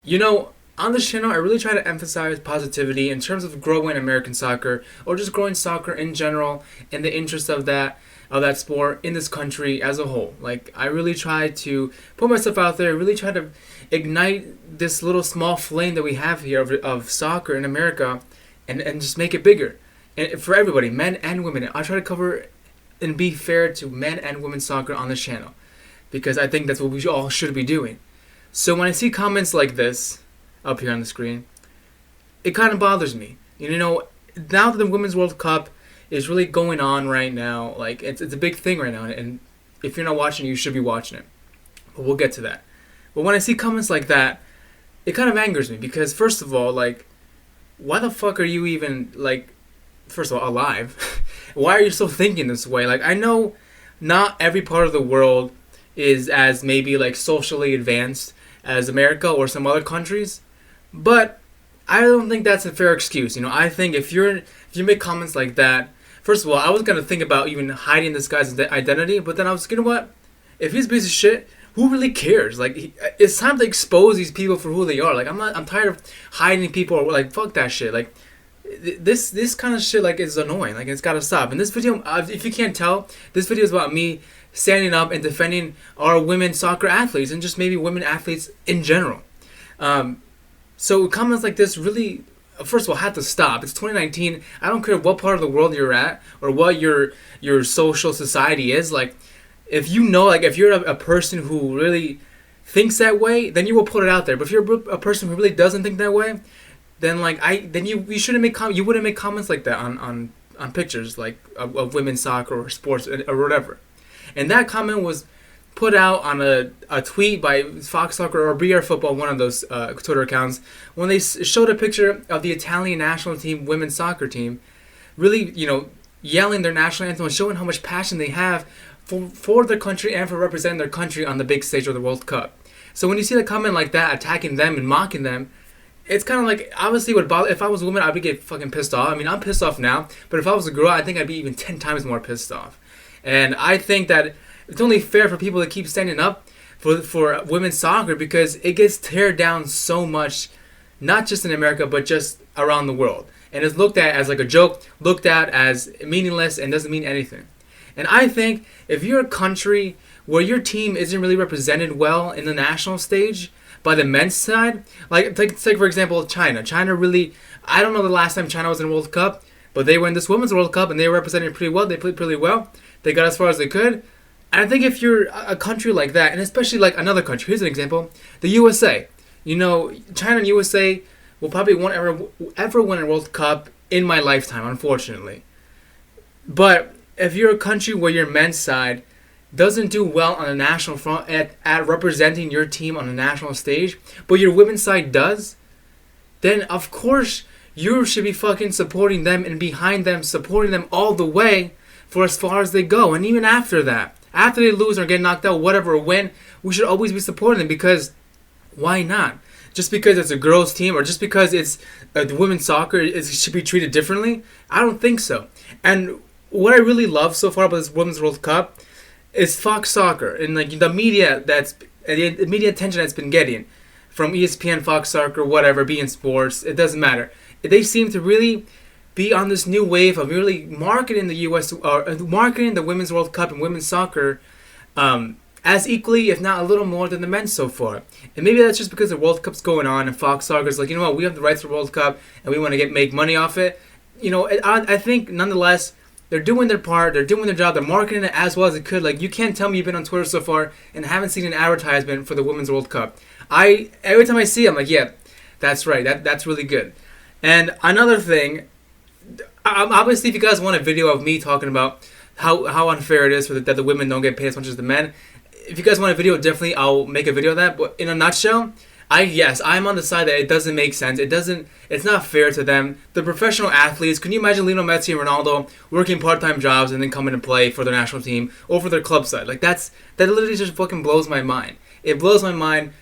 On this channel, I really try to emphasize positivity in terms of growing American soccer or just growing soccer in general in the interest of that sport in this country as a whole. Like, I really try to put myself out there, really try to ignite this little small flame that we have here of soccer in America and just make it bigger. And for everybody, men and women. I try to cover and be fair to men and women's soccer on this channel because I think that's what we all should be doing. So when I see comments like this up here on the screen, it kind of bothers me. Now that the Women's World Cup is really going on right now, like it's a big thing right now, and if you're not watching, you should be watching it. But we'll get to that. But when I see comments like that, it kind of angers me because first of all, like, why the fuck are you even first of all, alive? Why are you still thinking this way? Like, I know not every part of the world is as maybe like socially advanced as America or some other countries, but I don't think that's a fair excuse. I think if you make comments like that, first of all, I was gonna think about even hiding this guy's identity, but then I was, what? If he's a piece of shit, who really cares? Like, it's time to expose these people for who they are. Like, I'm tired of hiding people, or like, fuck that shit. Like, this kind of shit like is annoying. Like, it's gotta stop. And this video, if you can't tell, this video is about me standing up and defending our women soccer athletes and just maybe women athletes in general. So comments like this really, first of all, have to stop. It's 2019. I don't care what part of the world you're at or what your social society is. Like, if you're a person who really thinks that way, then you will put it out there. But if you're a person who really doesn't think that way, then you shouldn't you wouldn't make comments like that on pictures like of women's soccer or sports or whatever. And that comment was put out on a tweet by Fox Soccer or BR Football, one of those Twitter accounts, when they showed a picture of the Italian national team women's soccer team, really, yelling their national anthem and showing how much passion they have for their country and for representing their country on the big stage of the World Cup. So when you see a comment like that attacking them and mocking them, it's kind of like, obviously would bother. If I was a woman, I'd get fucking pissed off. I mean, I'm pissed off now, but if I was a girl, I think I'd be even 10 times more pissed off. And I think that it's only fair for people to keep standing up for women's soccer because it gets teared down so much, not just in America, but just around the world. And it's looked at as like a joke, looked at as meaningless and doesn't mean anything. And I think if you're a country where your team isn't really represented well in the national stage by the men's side, like take for example China. China really, I don't know the last time China was in a World Cup, but they were in this Women's World Cup and they were represented pretty well. They played pretty well. They got as far as they could. And I think if you're a country like that, and especially like another country, here's an example, the USA. China and USA will probably won't ever win a World Cup in my lifetime, unfortunately. But if you're a country where your men's side doesn't do well on the national front at representing your team on the national stage, but your women's side does, then of course you should be fucking supporting them and behind them, supporting them all the way for as far as they go. And even after that, after they lose or get knocked out, whatever, or win, we should always be supporting them because why not? Just because it's a girls' team or just because it's the women's soccer, it should be treated differently? I don't think so. And what I really love so far about this Women's World Cup is Fox Soccer and like the media the media attention that's been getting from ESPN, Fox Soccer, whatever, beIN Sports, it doesn't matter. They seem to really be on this new wave of really marketing the U.S. or marketing the Women's World Cup and women's soccer as equally, if not a little more, than the men's so far. And maybe that's just because the World Cup's going on and Fox Soccer's like, we have the rights to the World Cup and we want to make money off it. I think nonetheless they're doing their part, they're doing their job, they're marketing it as well as they could. Like, you can't tell me you've been on Twitter so far and haven't seen an advertisement for the Women's World Cup. Every time I see it, I'm like, yeah, that's right, that's really good. And another thing, obviously, if you guys want a video of me talking about how unfair it is that the women don't get paid as much as the men, if you guys want a video, definitely I'll make a video of that. But in a nutshell, I'm on the side that it doesn't make sense. It's not fair to them. The professional athletes, can you imagine Lionel Messi and Ronaldo working part-time jobs and then coming to play for their national team or for their club side? Like, that literally just fucking blows my mind. It blows my mind,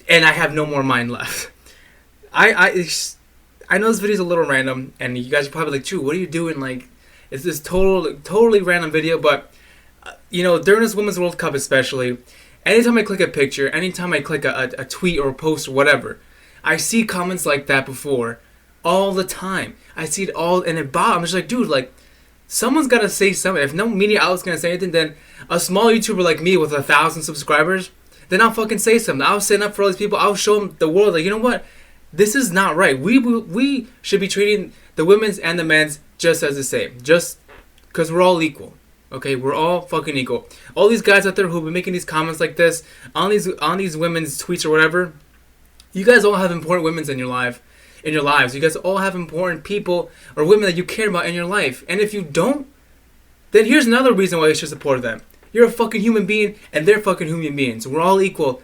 and I have no more mind left. I know this video is a little random, and you guys are probably like, "True, what are you doing?" Like, it's this totally random video, but during this Women's World Cup especially, anytime I click a picture, anytime I click a tweet or a post or whatever, I see comments like that before all the time. I see it all in a bot. I'm just like, dude, like, someone's got to say something. If no media outlet's going to say anything, then a small YouTuber like me with 1,000 subscribers, then I'll fucking say something. I'll stand up for all these people. I'll show them the world, like, you know what? This is not right. We should be treating the women's and the men's just as the same. Just because we're all equal. Okay, we're all fucking equal. All these guys out there who've been making these comments like this on these women's tweets or whatever, you guys all have important women's in your lives. You guys all have important people or women that you care about in your life. And if you don't, then here's another reason why you should support them. You're a fucking human being, and they're fucking human beings. We're all equal.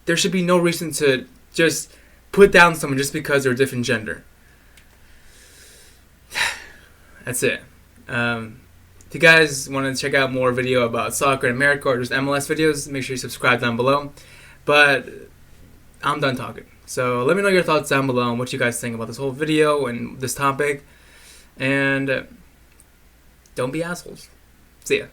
There should be no reason to just put down someone just because they're a different gender. That's it. If you guys want to check out more video about soccer in America or just MLS videos, make sure you subscribe down below. But I'm done talking. So let me know your thoughts down below and what you guys think about this whole video and this topic. And don't be assholes. See ya.